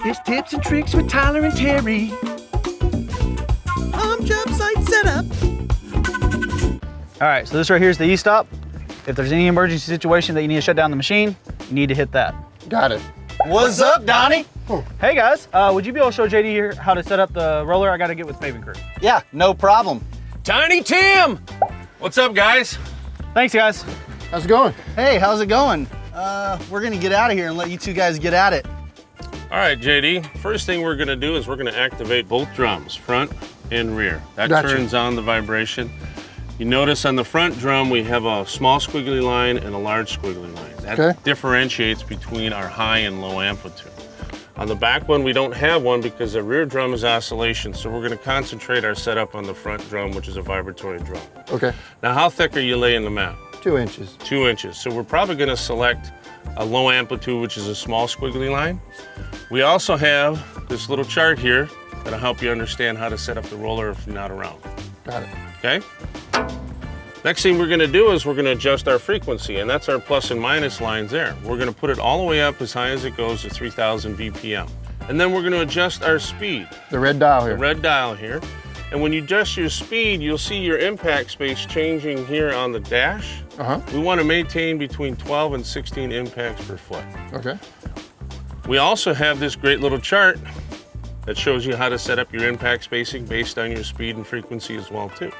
It's tips and tricks with Tyler and Terry. Jobsite setup. All right, so this right here is the e-stop. If there's any emergency situation that you need to shut down the machine, you need to hit that. Got it. What's up, Donnie? Hey guys, would you be able to show JD here how to set up the roller? I got to get with paving crew. Yeah, no problem. Tiny Tim! What's up, guys? Thanks, guys. How's it going? Hey, how's it going? We're gonna get out of here and let you two guys get at it. All right, JD, first thing we're gonna do is we're gonna activate both drums, front and rear. That Gotcha. turns on the vibration. You notice on the front drum, we have a small squiggly line and a large squiggly line. That differentiates between our high and low amplitude. On the back one, we don't have one because the rear drum is oscillation, so we're gonna concentrate our setup on the front drum, which is a vibratory drum. Okay. Now, how thick are you laying the mat? 2 inches. 2 inches. So we're probably gonna select a low amplitude, which is a small squiggly line. We also have this little chart here that'll help you understand how to set up the roller if you're not around. Got it. Okay? Next thing we're gonna do is we're gonna adjust our frequency, and that's our plus and minus lines there. We're gonna put it all the way up as high as it goes to 3,000 BPM. And then we're gonna adjust our speed. The red dial here. The red dial here. And when you adjust your speed, you'll see your impact space changing here on the dash. We wanna maintain between 12 and 16 impacts per foot. Okay. We also have this great little chart that shows you how to set up your impact spacing based on your speed and frequency as well too.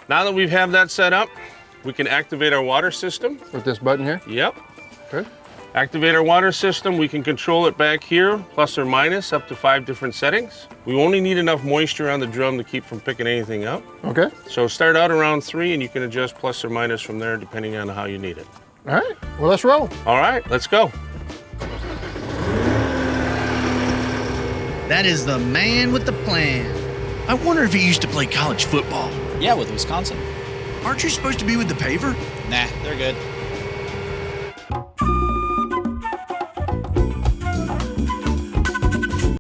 Now that we have that set up, we can activate our water system. With this button here? Yep. Okay. Activate our water system. We can control it back here, plus or minus, up to 5 different settings. We only need enough moisture on the drum to keep from picking anything up. Okay. So start out around 3 and you can adjust plus or minus from there depending on how you need it. All right. Well, let's roll. All right, let's go. That is the man with the plan. I wonder if he used to play college football. Yeah, with Wisconsin. Aren't you supposed to be with the paver? Nah, they're good.